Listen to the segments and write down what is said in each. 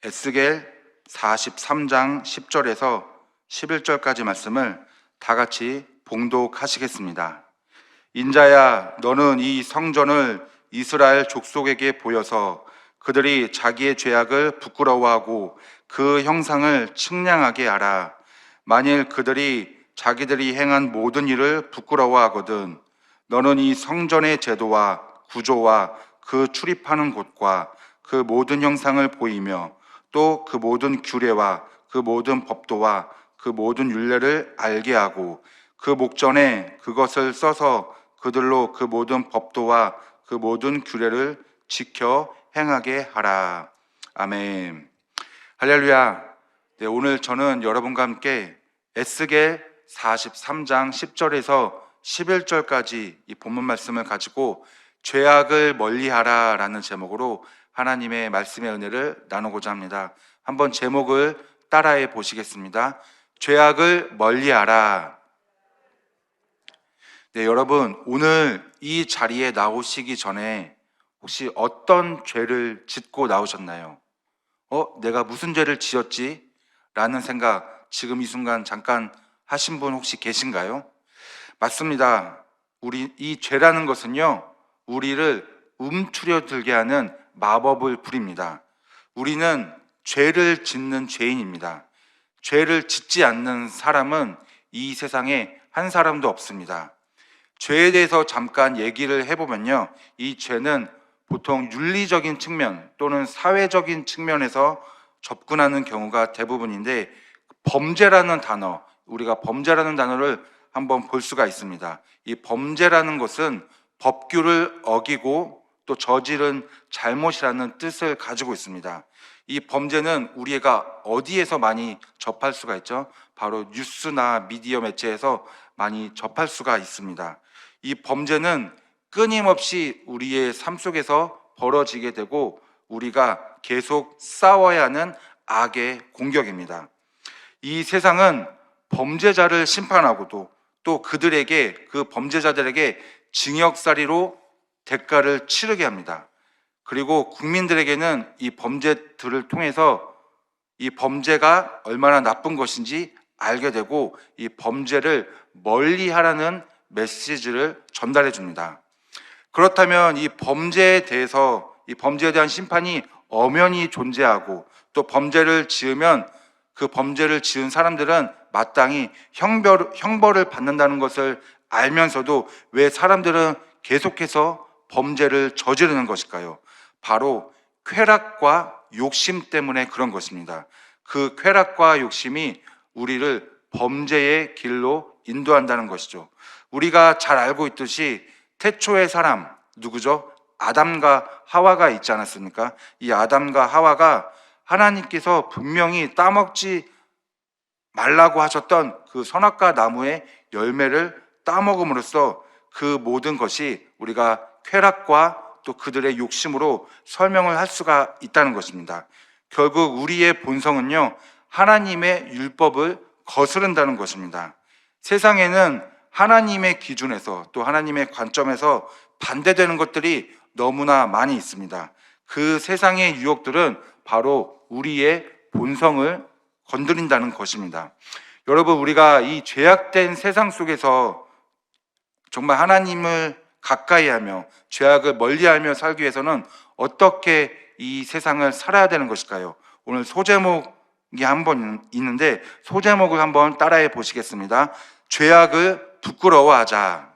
에스겔 43장 10절에서 11절까지 말씀을 다 같이 봉독하시겠습니다. 인자야, 너는 이 성전을 이스라엘 족속에게 보여서 그들이 자기의 죄악을 부끄러워하고 그 형상을 측량하게 하라. 만일 그들이 자기들이 행한 모든 일을 부끄러워하거든 너는 이 성전의 제도와 구조와 그 출입하는 곳과 그 모든 형상을 보이며 또 그 모든 규례와 그 모든 법도와 그 모든 율례를 알게 하고 그 목전에 그것을 써서 그들로 그 모든 법도와 그 모든 규례를 지켜 행하게 하라. 아멘. 할렐루야. 네, 오늘 저는 여러분과 함께 에스겔 43장 10절에서 11절까지 이 본문 말씀을 가지고 죄악을 멀리하라 라는 제목으로 하나님의 말씀의 은혜를 나누고자 합니다. 한번 제목을 따라해 보시겠습니다. 죄악을 멀리하라. 네, 여러분, 오늘 이 자리에 나오시기 전에 혹시 어떤 죄를 짓고 나오셨나요? 내가 무슨 죄를 지었지? 라는 생각 지금 이 순간 잠깐 하신 분 혹시 계신가요? 맞습니다. 이 죄라는 것은요, 우리를 움츠려들게 하는 마법을 부립니다. 우리는 죄를 짓는 죄인입니다. 죄를 짓지 않는 사람은 이 세상에 한 사람도 없습니다. 죄에 대해서 잠깐 얘기를 해보면요, 이 죄는 보통 윤리적인 측면 또는 사회적인 측면에서 접근하는 경우가 대부분인데, 범죄라는 단어, 우리가 범죄라는 단어를 한번 볼 수가 있습니다. 이 범죄라는 것은 법규를 어기고 또 저지른 잘못이라는 뜻을 가지고 있습니다. 이 범죄는 우리가 어디에서 많이 접할 수가 있죠? 바로 뉴스나 미디어 매체에서 많이 접할 수가 있습니다. 이 범죄는 끊임없이 우리의 삶 속에서 벌어지게 되고 우리가 계속 싸워야 하는 악의 공격입니다. 이 세상은 범죄자를 심판하고도 또 그들에게, 그 범죄자들에게 징역살이로 대가를 치르게 합니다. 그리고 국민들에게는 이 범죄들을 통해서 이 범죄가 얼마나 나쁜 것인지 알게 되고 이 범죄를 멀리하라는 메시지를 전달해 줍니다. 그렇다면 이 범죄에 대한 심판이 엄연히 존재하고 또 범죄를 지으면 그 범죄를 지은 사람들은 마땅히 형벌을 받는다는 것을 알면서도 왜 사람들은 계속해서 범죄를 저지르는 것일까요? 바로 쾌락과 욕심 때문에 그런 것입니다. 그 쾌락과 욕심이 우리를 범죄의 길로 인도한다는 것이죠. 우리가 잘 알고 있듯이 태초의 사람, 누구죠? 아담과 하와가 있지 않았습니까? 이 아담과 하와가 하나님께서 분명히 따먹지 말라고 하셨던 그 선악과 나무의 열매를 따먹음으로써 그 모든 것이 우리가 쾌락과 또 그들의 욕심으로 설명을 할 수가 있다는 것입니다. 결국 우리의 본성은요, 하나님의 율법을 거스른다는 것입니다. 세상에는 하나님의 기준에서 또 하나님의 관점에서 반대되는 것들이 너무나 많이 있습니다. 그 세상의 유혹들은 바로 우리의 본성을 건드린다는 것입니다. 여러분, 우리가 이 죄악된 세상 속에서 정말 하나님을 가까이 하며 죄악을 멀리하며 살기 위해서는 어떻게 이 세상을 살아야 되는 것일까요? 오늘 소제목이 한번 있는데 소제목을 한번 따라해 보시겠습니다. 죄악을 부끄러워하자.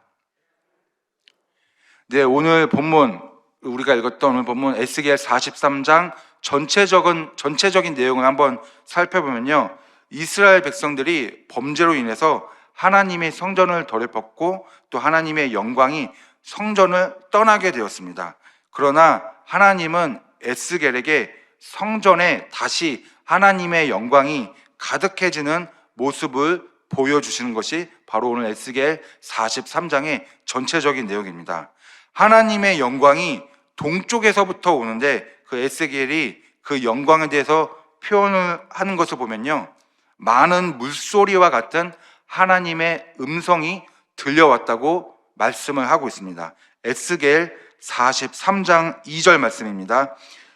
네, 오늘 본문, 우리가 읽었던 오늘 본문 에스겔 43장 전체적인 내용을 한번 살펴보면요, 이스라엘 백성들이 범죄로 인해서 하나님의 성전을 더럽혔고 또 하나님의 영광이 성전을 떠나게 되었습니다. 그러나 하나님은 에스겔에게 성전에 다시 하나님의 영광이 가득해지는 모습을 보여주시는 것이 바로 오늘 에스겔 43장의 전체적인 내용입니다. 하나님의 영광이 동쪽에서부터 오는데 그 에스겔이 그 영광에 대해서 표현을 하는 것을 보면요, 많은 물소리와 같은 하나님의 음성이 들려왔다고 말씀을 하고 있습니다. 에스겔 43장 2절 말씀입니다.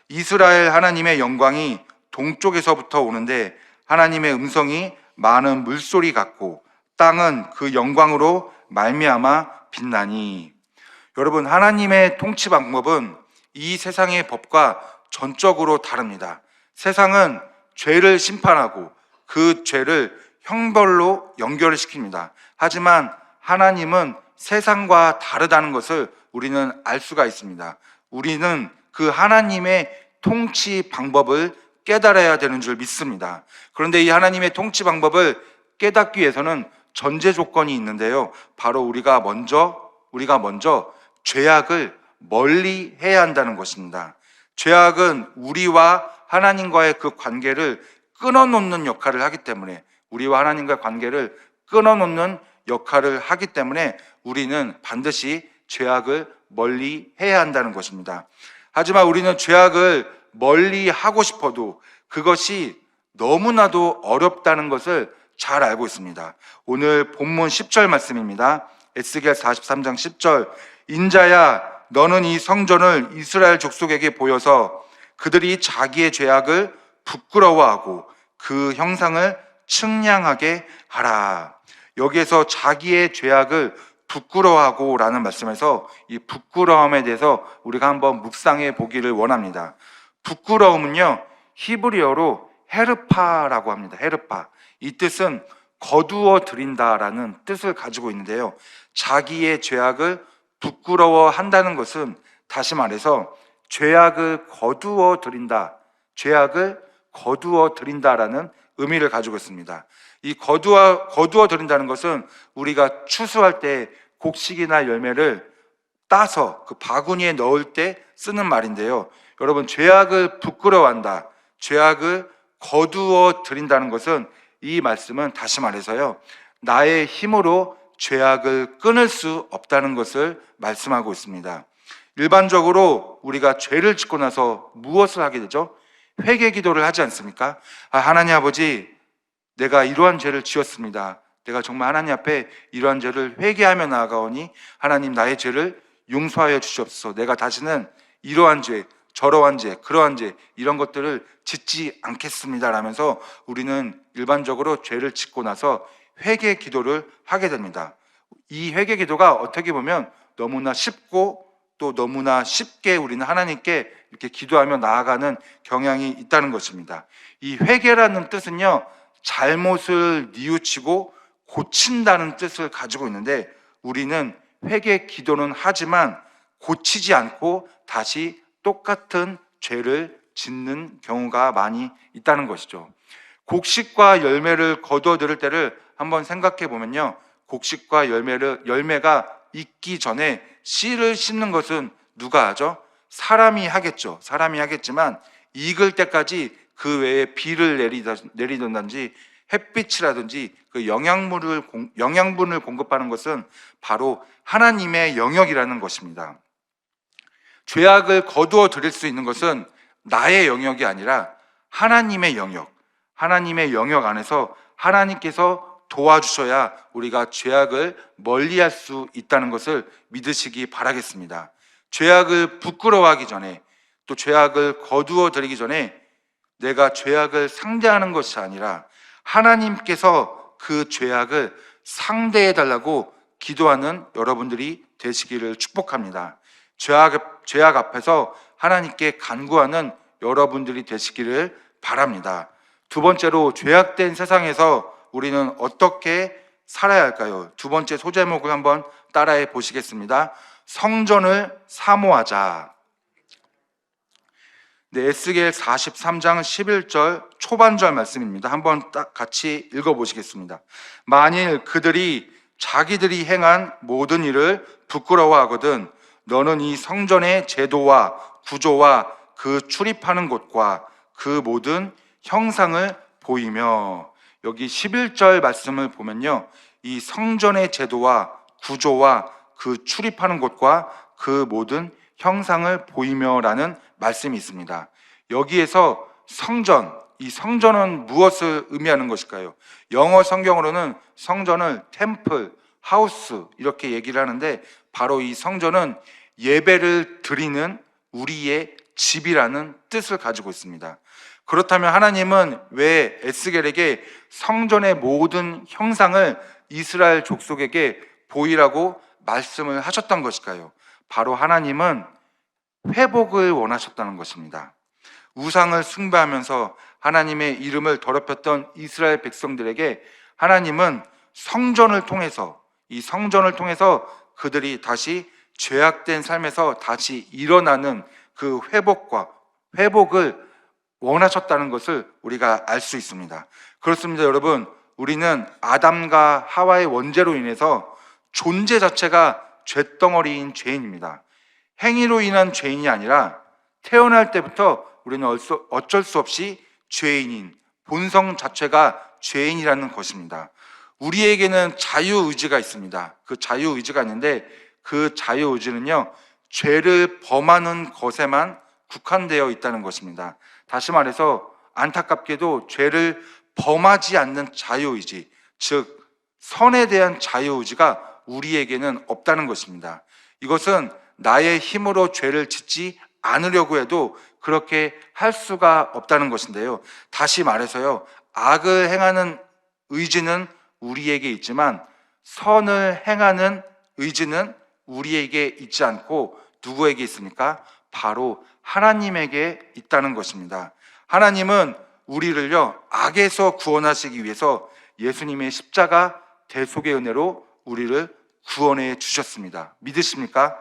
이스라엘 하나님의 영광이 동쪽에서부터 오는데 하나님의 음성이 많은 물소리 같고 땅은 그 영광으로 말미암아 빛나니. 여러분, 하나님의 통치 방법은 이 세상의 법과 전적으로 다릅니다. 세상은 죄를 심판하고 그 죄를 형벌로 연결을 시킵니다. 하지만 하나님은 세상과 다르다는 것을 우리는 알 수가 있습니다. 우리는 그 하나님의 통치 방법을 깨달아야 되는 줄 믿습니다. 그런데 이 하나님의 통치 방법을 깨닫기 위해서는 전제 조건이 있는데요. 바로 우리가 먼저 죄악을 멀리 해야 한다는 것입니다. 죄악은 우리와 하나님과의 그 관계를 끊어놓는 역할을 하기 때문에, 우리와 하나님과의 관계를 끊어놓는 역할을 하기 때문에 우리는 반드시 죄악을 멀리 해야 한다는 것입니다. 하지만 우리는 죄악을 멀리 하고 싶어도 그것이 너무나도 어렵다는 것을 잘 알고 있습니다. 오늘 본문 10절 말씀입니다. 에스겔 43장 10절. 인자야, 너는 이 성전을 이스라엘 족속에게 보여서 그들이 자기의 죄악을 부끄러워하고 그 형상을 측량하게 하라. 여기에서 자기의 죄악을 부끄러워하고 라는 말씀에서 이 부끄러움에 대해서 우리가 한번 묵상해 보기를 원합니다. 부끄러움은요, 히브리어로 헤르파라고 합니다. 헤르파. 이 뜻은 거두어 드린다라는 뜻을 가지고 있는데요. 자기의 죄악을 부끄러워한다는 것은 다시 말해서 죄악을 거두어 드린다, 죄악을 거두어 드린다라는 의미를 가지고 있습니다. 이 거두어 드린다는 것은 우리가 추수할 때 곡식이나 열매를 따서 그 바구니에 넣을 때 쓰는 말인데요. 여러분, 죄악을 부끄러워한다, 죄악을 거두어 드린다는 것은, 이 말씀은 다시 말해서요, 나의 힘으로 죄악을 끊을 수 없다는 것을 말씀하고 있습니다. 일반적으로 우리가 죄를 짓고 나서 무엇을 하게 되죠? 회개 기도를 하지 않습니까? 하나님 아버지, 내가 이러한 죄를 지었습니다. 내가 정말 하나님 앞에 이러한 죄를 회개하며 나아가오니 하나님, 나의 죄를 용서하여 주시옵소서. 내가 다시는 이러한 죄, 저러한 죄, 그러한 죄, 이런 것들을 짓지 않겠습니다 라면서 우리는 일반적으로 죄를 짓고 나서 회개 기도를 하게 됩니다. 이 회개 기도가 어떻게 보면 너무나 쉽고 또 너무나 쉽게 우리는 하나님께 이렇게 기도하며 나아가는 경향이 있다는 것입니다. 이 회개라는 뜻은요, 잘못을 뉘우치고 고친다는 뜻을 가지고 있는데, 우리는 회개 기도는 하지만 고치지 않고 다시 똑같은 죄를 짓는 경우가 많이 있다는 것이죠. 곡식과 열매를 거두어 들을 때를 한번 생각해 보면요, 곡식과 열매가 익기 전에 씨를 씻는 것은 누가 하죠? 사람이 하겠죠. 사람이 하겠지만 익을 때까지 그 외에 비를 내리든지 햇빛이라든지 그 영양분을 공급하는 것은 바로 하나님의 영역이라는 것입니다. 죄악을 거두어 드릴 수 있는 것은 나의 영역이 아니라 하나님의 영역, 하나님의 영역 안에서 하나님께서 도와주셔야 우리가 죄악을 멀리할 수 있다는 것을 믿으시기 바라겠습니다. 죄악을 부끄러워하기 전에, 또 죄악을 거두어 드리기 전에 내가 죄악을 상대하는 것이 아니라 하나님께서 그 죄악을 상대해 달라고 기도하는 여러분들이 되시기를 축복합니다. 죄악 앞에서 하나님께 간구하는 여러분들이 되시기를 바랍니다. 두 번째로, 죄악된 세상에서 우리는 어떻게 살아야 할까요? 두 번째 소제목을 한번 따라해 보시겠습니다. 성전을 사모하자. 네, 에스겔 43장 11절 초반절 말씀입니다. 한번 같이 읽어보시겠습니다. 만일 그들이 자기들이 행한 모든 일을 부끄러워하거든 너는 이 성전의 제도와 구조와 그 출입하는 곳과 그 모든 형상을 보이며, 여기 11절 말씀을 보면요, 이 성전의 제도와 구조와 그 출입하는 곳과 그 모든 형상을 보이며라는 말씀이 있습니다. 여기에서 성전, 이 성전은 무엇을 의미하는 것일까요? 영어 성경으로는 성전을 템플, 하우스 이렇게 얘기를 하는데, 바로 이 성전은 예배를 드리는 우리의 집이라는 뜻을 가지고 있습니다. 그렇다면 하나님은 왜 에스겔에게 성전의 모든 형상을 이스라엘 족속에게 보이라고 말씀을 하셨던 것일까요? 바로 하나님은 회복을 원하셨다는 것입니다. 우상을 숭배하면서 하나님의 이름을 더럽혔던 이스라엘 백성들에게 하나님은 이 성전을 통해서 그들이 다시 죄악된 삶에서 다시 일어나는 그 회복을 원하셨다는 것을 우리가 알 수 있습니다. 그렇습니다, 여러분. 우리는 아담과 하와의 원죄로 인해서 존재 자체가 죄덩어리인 죄인입니다. 행위로 인한 죄인이 아니라 태어날 때부터 우리는 어쩔 수 없이 죄인인, 본성 자체가 죄인이라는 것입니다. 우리에게는 자유의지가 있습니다. 그 자유의지가 있는데 그 자유의지는요, 죄를 범하는 것에만 국한되어 있다는 것입니다. 다시 말해서 안타깝게도 죄를 범하지 않는 자유의지, 즉 선에 대한 자유의지가 우리에게는 없다는 것입니다. 이것은 나의 힘으로 죄를 짓지 않으려고 해도 그렇게 할 수가 없다는 것인데요. 다시 말해서요, 악을 행하는 의지는 우리에게 있지만 선을 행하는 의지는 우리에게 있지 않고 누구에게 있습니까? 바로 하나님에게 있다는 것입니다. 하나님은 우리를요, 악에서 구원하시기 위해서 예수님의 십자가 대속의 은혜로 우리를 구원해 주셨습니다. 믿으십니까?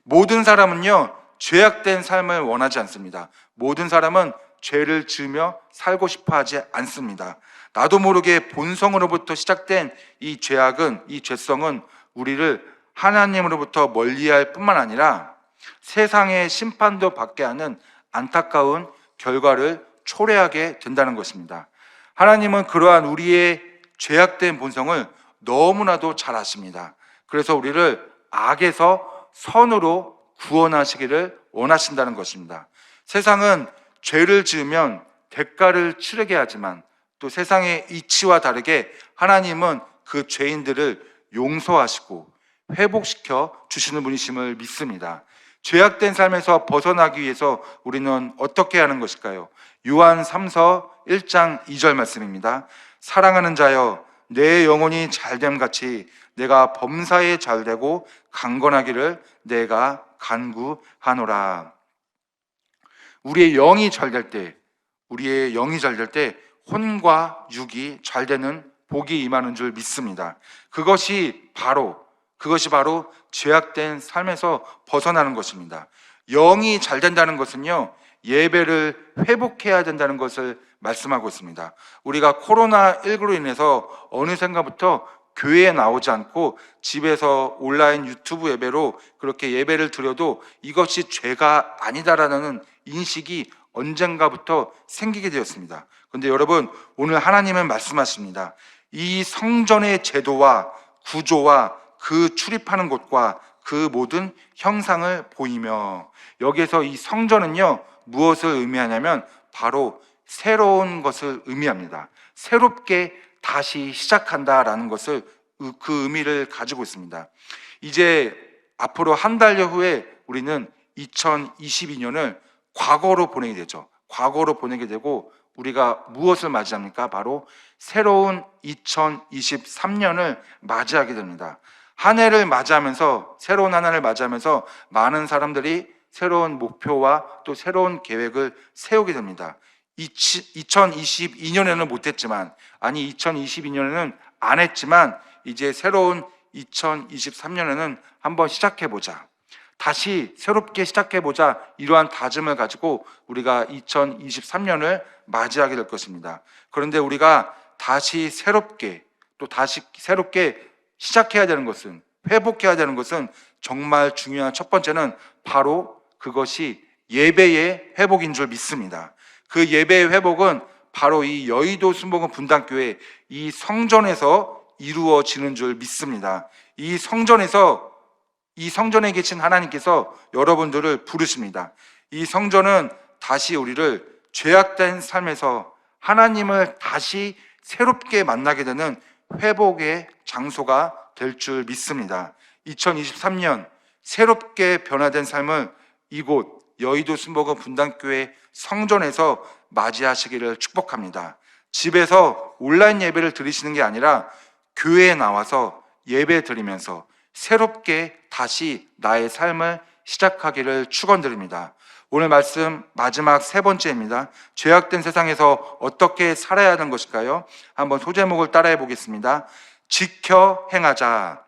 모든 사람은요, 죄악된 삶을 원하지 않습니다. 모든 사람은 죄를 지으며 살고 싶어 하지 않습니다. 나도 모르게 본성으로부터 시작된 이 죄성은 우리를 하나님으로부터 멀리할 뿐만 아니라 세상의 심판도 받게 하는 안타까운 결과를 초래하게 된다는 것입니다. 하나님은 그러한 우리의 죄악된 본성을 너무나도 잘 아십니다. 그래서 우리를 악에서 선으로 구원하시기를 원하신다는 것입니다. 세상은 죄를 지으면 대가를 치르게 하지만 또 세상의 이치와 다르게 하나님은 그 죄인들을 용서하시고 회복시켜 주시는 분이심을 믿습니다. 죄악된 삶에서 벗어나기 위해서 우리는 어떻게 하는 것일까요? 요한 3서 1장 2절 말씀입니다. 사랑하는 자여, 내 영혼이 잘됨 같이 내가 범사에 잘되고 강건하기를 내가 간구하노라. 우리의 영이 잘될 때 혼과 육이 잘되는 복이 임하는 줄 믿습니다. 그것이 바로 죄악된 삶에서 벗어나는 것입니다. 영이 잘 된다는 것은요, 예배를 회복해야 된다는 것을 말씀하고 있습니다. 우리가 코로나19로 인해서 어느샌가부터 교회에 나오지 않고 집에서 온라인 유튜브 예배로 그렇게 예배를 드려도 이것이 죄가 아니다라는 인식이 언젠가부터 생기게 되었습니다. 그런데 여러분, 오늘 하나님은 말씀하십니다. 이 성전의 제도와 구조와 그 출입하는 곳과 그 모든 형상을 보이며, 여기에서 이 성전은요, 무엇을 의미하냐면 바로 새로운 것을 의미합니다. 새롭게 다시 시작한다라는 것을, 그 의미를 가지고 있습니다. 이제 앞으로 한 달여 후에 우리는 2022년을 과거로 보내게 되죠. 과거로 보내게 되고 우리가 무엇을 맞이합니까? 바로 새로운 2023년을 맞이하게 됩니다. 한 해를 맞이하면서, 새로운 한 해를 맞이하면서 많은 사람들이 새로운 목표와 또 새로운 계획을 세우게 됩니다. 2022년에는 못했지만, 2022년에는 안 했지만 이제 새로운 2023년에는 한번 시작해보자, 다시 새롭게 시작해보자, 이러한 다짐을 가지고 우리가 2023년을 맞이하게 될 것입니다. 그런데 우리가 다시 새롭게 시작해야 되는 것은, 회복해야 되는 것은 정말 중요한 첫 번째는 바로 그것이 예배의 회복인 줄 믿습니다. 그 예배의 회복은 바로 이 여의도 순복음 분당교회 이 성전에서 이루어지는 줄 믿습니다. 이 성전에 계신 하나님께서 여러분들을 부르십니다. 이 성전은 다시 우리를 죄악된 삶에서 하나님을 다시 새롭게 만나게 되는 회복의 장소가 될 줄 믿습니다. 2023년 새롭게 변화된 삶을 이곳 여의도 순복음 분당교회 성전에서 맞이하시기를 축복합니다. 집에서 온라인 예배를 드리시는 게 아니라 교회에 나와서 예배 드리면서 새롭게 다시 나의 삶을 시작하기를 축원드립니다. 오늘 말씀 마지막 세 번째입니다. 죄악된 세상에서 어떻게 살아야 하는 것일까요? 한번 소제목을 따라해 보겠습니다. 지켜 행하자.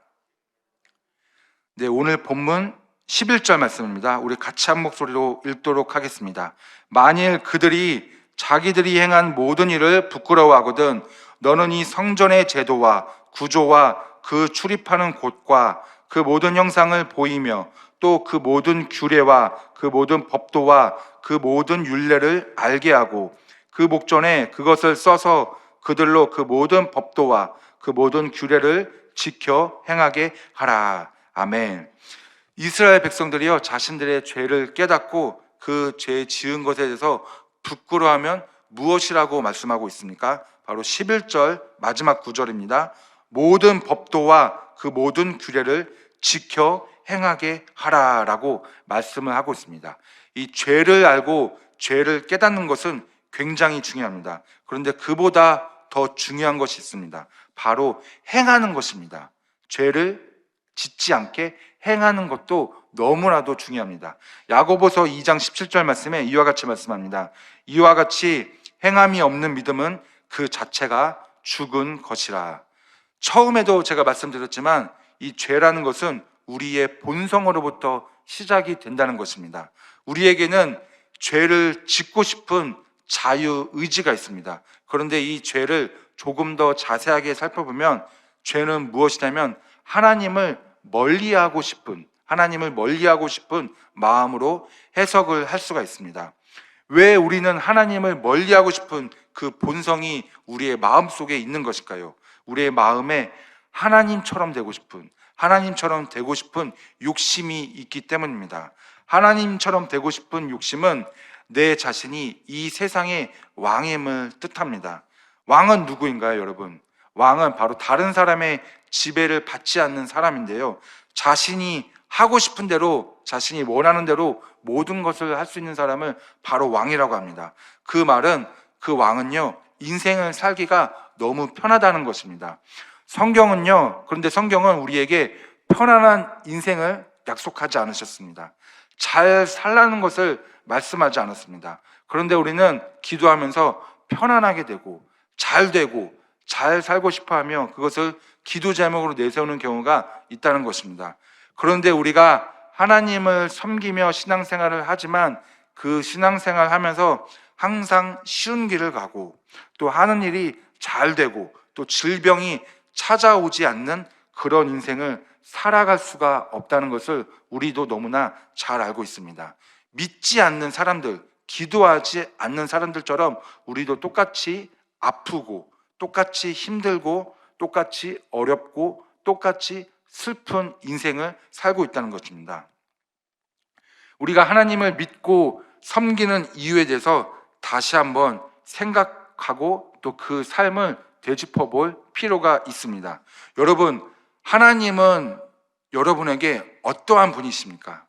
네, 오늘 본문 11절 말씀입니다. 우리 같이 한 목소리로 읽도록 하겠습니다. 만일 그들이 자기들이 행한 모든 일을 부끄러워하거든 너는 이 성전의 제도와 구조와 그 출입하는 곳과 그 모든 형상을 보이며 또 그 모든 규례와 그 모든 법도와 그 모든 율례를 알게 하고 그 목전에 그것을 써서 그들로 그 모든 법도와 그 모든 규례를 지켜 행하게 하라. 아멘. 이스라엘 백성들이요, 자신들의 죄를 깨닫고 그 죄 지은 것에 대해서 부끄러워하면 무엇이라고 말씀하고 있습니까? 바로 11절 마지막 구절입니다. 모든 법도와 그 모든 규례를 지켜 행하게 하라라고 말씀을 하고 있습니다. 이 죄를 알고 죄를 깨닫는 것은 굉장히 중요합니다. 그런데 그보다 더 중요한 것이 있습니다. 바로 행하는 것입니다. 죄를 짓지 않게 행하는 것도 너무나도 중요합니다. 야고보서 2장 17절 말씀에 이와 같이 말씀합니다. 이와 같이 행함이 없는 믿음은 그 자체가 죽은 것이라. 처음에도 제가 말씀드렸지만 이 죄라는 것은 우리의 본성으로부터 시작이 된다는 것입니다. 우리에게는 죄를 짓고 싶은 자유의지가 있습니다. 그런데 이 죄를 조금 더 자세하게 살펴보면 죄는 무엇이냐면 하나님을 멀리하고 싶은 마음으로 해석을 할 수가 있습니다. 왜 우리는 하나님을 멀리하고 싶은 그 본성이 우리의 마음속에 있는 것일까요? 우리의 마음에 하나님처럼 되고 싶은 욕심이 있기 때문입니다. 하나님처럼 되고 싶은 욕심은 내 자신이 이 세상의 왕임을 뜻합니다. 왕은 누구인가요, 여러분? 왕은 바로 다른 사람의 지배를 받지 않는 사람인데요, 자신이 하고 싶은 대로, 자신이 원하는 대로 모든 것을 할 수 있는 사람을 바로 왕이라고 합니다. 그 말은, 그 왕은요, 인생을 살기가 너무 편하다는 것입니다. 그런데 성경은 우리에게 편안한 인생을 약속하지 않으셨습니다. 잘 살라는 것을 말씀하지 않았습니다. 그런데 우리는 기도하면서 편안하게 되고 잘 살고 싶어 하며 그것을 기도 제목으로 내세우는 경우가 있다는 것입니다. 그런데 우리가 하나님을 섬기며 신앙생활을 하지만 그 신앙생활 하면서 항상 쉬운 길을 가고 또 하는 일이 잘 되고 또 질병이 찾아오지 않는 그런 인생을 살아갈 수가 없다는 것을 우리도 너무나 잘 알고 있습니다. 믿지 않는 사람들, 기도하지 않는 사람들처럼 우리도 똑같이 아프고 똑같이 힘들고 똑같이 어렵고 똑같이 슬픈 인생을 살고 있다는 것입니다. 우리가 하나님을 믿고 섬기는 이유에 대해서 다시 한번 생각하고 또 그 삶을 되짚어 볼 필요가 있습니다. 여러분, 하나님은 여러분에게 어떠한 분이십니까?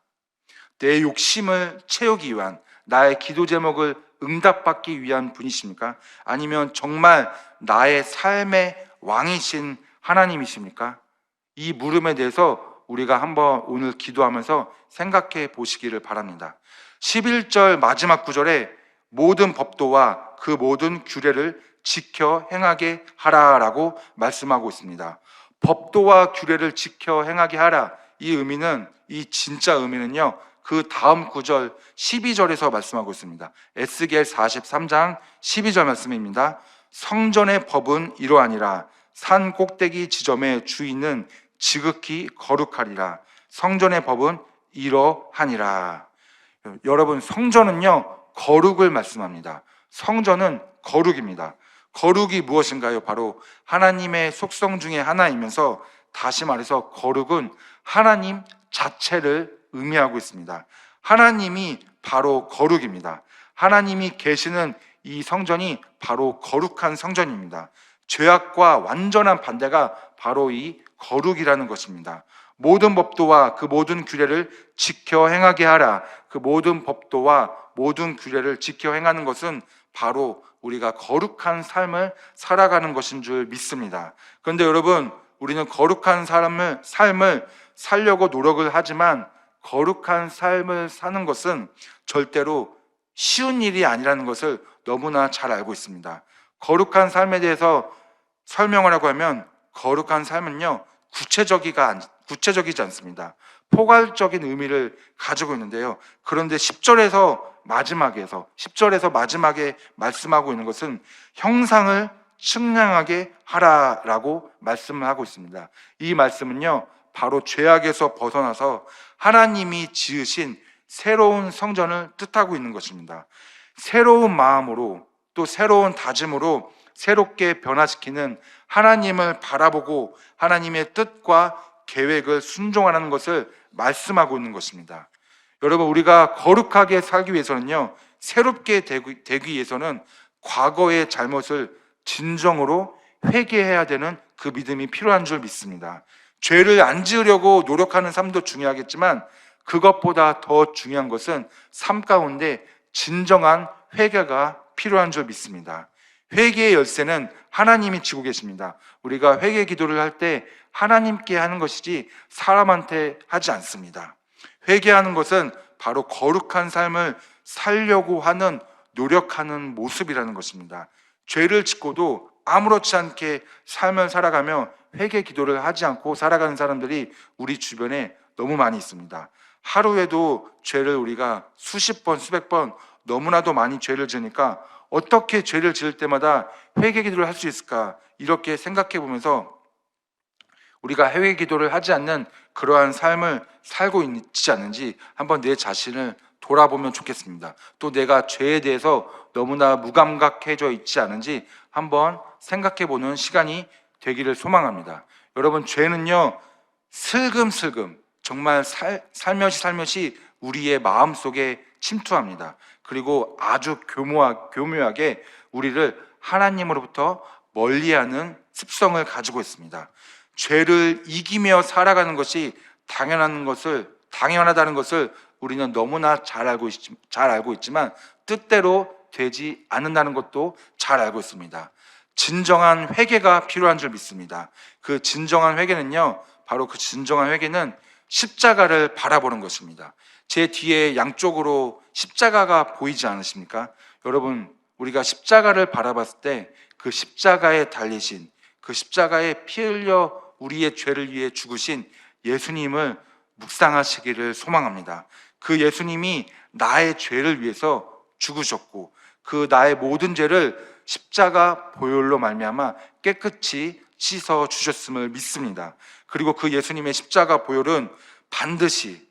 내 욕심을 채우기 위한, 나의 기도 제목을 응답받기 위한 분이십니까? 아니면 정말 나의 삶의 왕이신 하나님이십니까? 이 물음에 대해서 우리가 한번 오늘 기도하면서 생각해 보시기를 바랍니다. 11절 마지막 구절에 모든 법도와 그 모든 규례를 지켜 행하게 하라라고 말씀하고 있습니다. 법도와 규례를 지켜 행하게 하라, 이 진짜 의미는요, 그 다음 구절 12절에서 말씀하고 있습니다. 에스겔 43장 12절 말씀입니다. 성전의 법은 이러하니라. 산 꼭대기 지점에 주인은 지극히 거룩하리라. 성전의 법은 이러하니라. 여러분, 성전은요, 거룩을 말씀합니다. 성전은 거룩입니다. 거룩이 무엇인가요? 바로 하나님의 속성 중에 하나이면서, 다시 말해서 거룩은 하나님 자체를 의미하고 있습니다. 하나님이 바로 거룩입니다. 하나님이 계시는 이 성전이 바로 거룩한 성전입니다. 죄악과 완전한 반대가 바로 이 거룩이라는 것입니다. 모든 법도와 그 모든 규례를 지켜 행하게 하라. 그 모든 법도와 모든 규례를 지켜 행하는 것은 바로 우리가 거룩한 삶을 살아가는 것인 줄 믿습니다. 그런데 여러분, 우리는 거룩한 삶을 살려고 노력을 하지만 거룩한 삶을 사는 것은 절대로 쉬운 일이 아니라는 것을 너무나 잘 알고 있습니다. 거룩한 삶에 대해서 설명하라고 하면 거룩한 삶은요, 구체적이지 않습니다. 포괄적인 의미를 가지고 있는데요. 그런데 10절에서 마지막에 말씀하고 있는 것은 형상을 측량하게 하라라고 말씀을 하고 있습니다. 이 말씀은요, 바로 죄악에서 벗어나서 하나님이 지으신 새로운 성전을 뜻하고 있는 것입니다. 새로운 마음으로 또 새로운 다짐으로 새롭게 변화시키는 하나님을 바라보고 하나님의 뜻과 계획을 순종하라는 것을 말씀하고 있는 것입니다. 여러분, 우리가 거룩하게 살기 위해서는요, 새롭게 되기 위해서는 과거의 잘못을 진정으로 회개해야 되는 그 믿음이 필요한 줄 믿습니다. 죄를 안 지으려고 노력하는 삶도 중요하겠지만 그것보다 더 중요한 것은 삶 가운데 진정한 회개가 필요한 줄 믿습니다. 회개의 열쇠는 하나님이 쥐고 계십니다. 우리가 회개 기도를 할 때 하나님께 하는 것이지 사람한테 하지 않습니다. 회개하는 것은 바로 거룩한 삶을 살려고 하는, 노력하는 모습이라는 것입니다. 죄를 짓고도 아무렇지 않게 삶을 살아가며 회개 기도를 하지 않고 살아가는 사람들이 우리 주변에 너무 많이 있습니다. 하루에도 죄를 우리가 수십 번, 수백 번 너무나도 많이 죄를 지으니까 어떻게 죄를 지을 때마다 회개 기도를 할 수 있을까, 이렇게 생각해 보면서 우리가 회개 기도를 하지 않는 그러한 삶을 살고 있지 않는지 한번 내 자신을 돌아보면 좋겠습니다. 또 내가 죄에 대해서 너무나 무감각해져 있지 않은지 한번 생각해 보는 시간이 되기를 소망합니다. 여러분, 죄는요, 슬금슬금 정말 살며시 우리의 마음속에 침투합니다. 그리고 아주 교묘하게 우리를 하나님으로부터 멀리하는 습성을 가지고 있습니다. 죄를 이기며 살아가는 것이 당연하다는 것을 우리는 너무나 잘 알고 있지만 뜻대로 되지 않는다는 것도 잘 알고 있습니다. 진정한 회개가 필요한 줄 믿습니다. 그 진정한 회개는요, 바로 그 진정한 회개는 십자가를 바라보는 것입니다. 제 뒤에 양쪽으로 십자가가 보이지 않으십니까? 여러분, 우리가 십자가를 바라봤을 때 그 십자가에 달리신, 그 십자가에 피 흘려 우리의 죄를 위해 죽으신 예수님을 묵상하시기를 소망합니다. 그 예수님이 나의 죄를 위해서 죽으셨고 그 나의 모든 죄를 십자가 보혈로 말미암아 깨끗이 씻어 주셨음을 믿습니다. 그리고 그 예수님의 십자가 보혈은 반드시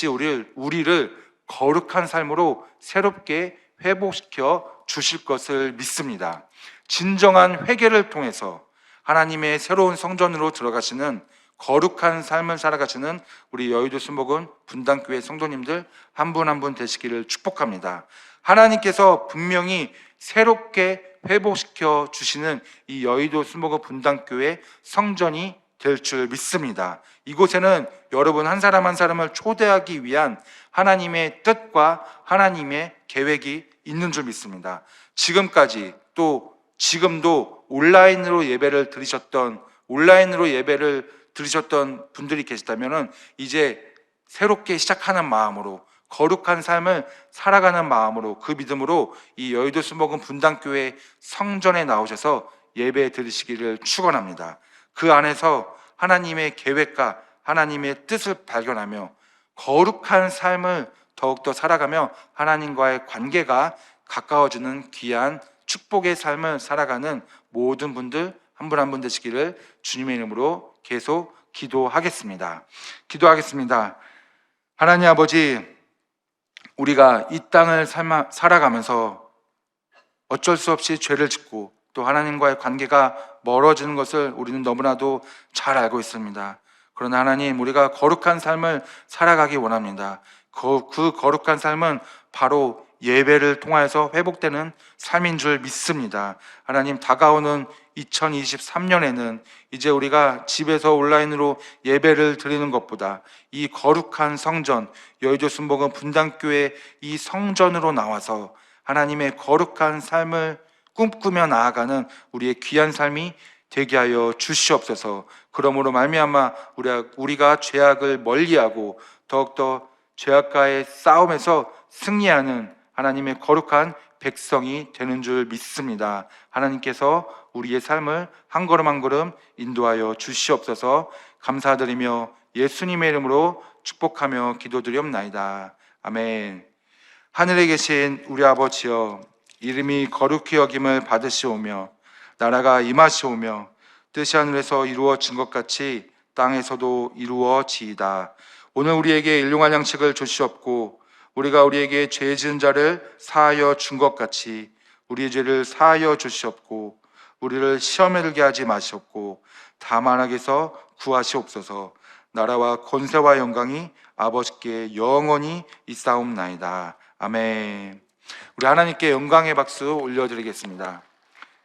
우리를 거룩한 삶으로 새롭게 회복시켜 주실 것을 믿습니다. 진정한 회개를 통해서 하나님의 새로운 성전으로 들어가시는 거룩한 삶을 살아가시는 우리 여의도 순복음 분당교회 성도님들 한 분 한 분 되시기를 축복합니다. 하나님께서 분명히 새롭게 회복시켜 주시는 이 여의도 순복음 분당교회 성전이 될 줄 믿습니다. 이곳에는 여러분 한 사람 한 사람을 초대하기 위한 하나님의 뜻과 하나님의 계획이 있는 줄 믿습니다. 지금까지 또 지금도 온라인으로 예배를 들으셨던 분들이 계시다면 이제 새롭게 시작하는 마음으로 거룩한 삶을 살아가는 마음으로 그 믿음으로 이 여의도 순복음 분당교회 성전에 나오셔서 예배 드리시기를 축원합니다. 그 안에서 하나님의 계획과 하나님의 뜻을 발견하며 거룩한 삶을 더욱더 살아가며 하나님과의 관계가 가까워지는 귀한 축복의 삶을 살아가는 모든 분들 한 분 한 분 되시기를 주님의 이름으로 계속 기도하겠습니다. 하나님 아버지, 우리가 이 땅을 살아가면서 어쩔 수 없이 죄를 짓고 또 하나님과의 관계가 멀어지는 것을 우리는 너무나도 잘 알고 있습니다. 그러나 하나님, 우리가 거룩한 삶을 살아가기 원합니다. 그 거룩한 삶은 바로 예배를 통하여서 회복되는 삶인 줄 믿습니다. 하나님, 다가오는 2023년에는 이제 우리가 집에서 온라인으로 예배를 드리는 것보다 이 거룩한 성전, 여의도 순복음 분당교회 이 성전으로 나와서 하나님의 거룩한 삶을 꿈꾸며 나아가는 우리의 귀한 삶이 되게 하여 주시옵소서. 그러므로 말미암아 우리가 죄악을 멀리하고 더욱더 죄악과의 싸움에서 승리하는 하나님의 거룩한 백성이 되는 줄 믿습니다. 하나님께서 우리의 삶을 한 걸음 한 걸음 인도하여 주시옵소서. 감사드리며 예수님의 이름으로 축복하며 기도드리옵나이다. 아멘. 하늘에 계신 우리 아버지여, 이름이 거룩히 여김을 받으시오며 나라가 임하시오며 뜻이 하늘에서 이루어진 것 같이 땅에서도 이루어지이다. 오늘 우리에게 일용할 양식을 주시옵고 우리가 우리에게 죄 지은 자를 사하여 준 것 같이 우리의 죄를 사하여 주시옵고 우리를 시험에 들게 하지 마시옵고 다만 악에서 구하시옵소서. 나라와 권세와 영광이 아버지께 영원히 있사옵나이다. 아멘. 우리 하나님께 영광의 박수 올려드리겠습니다.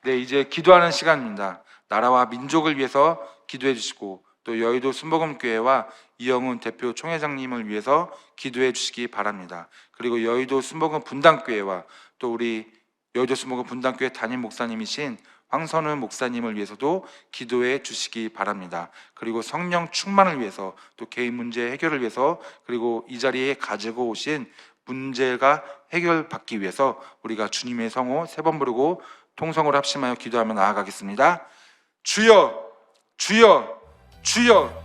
네, 이제 기도하는 시간입니다. 나라와 민족을 위해서 기도해 주시고 또 여의도 순복음교회와 이영훈 대표 총회장님을 위해서 기도해 주시기 바랍니다. 그리고 여의도 순복음 분당교회와 또 우리 여의도 순복음 분당교회 담임 목사님이신 황선우 목사님을 위해서도 기도해 주시기 바랍니다. 그리고 성령 충만을 위해서 또 개인 문제 해결을 위해서 그리고 이 자리에 가지고 오신 문제가 해결받기 위해서 우리가 주님의 성호 3번 부르고 통성으로 합심하여 기도하며 나아가겠습니다. 주여, 주여, 주여.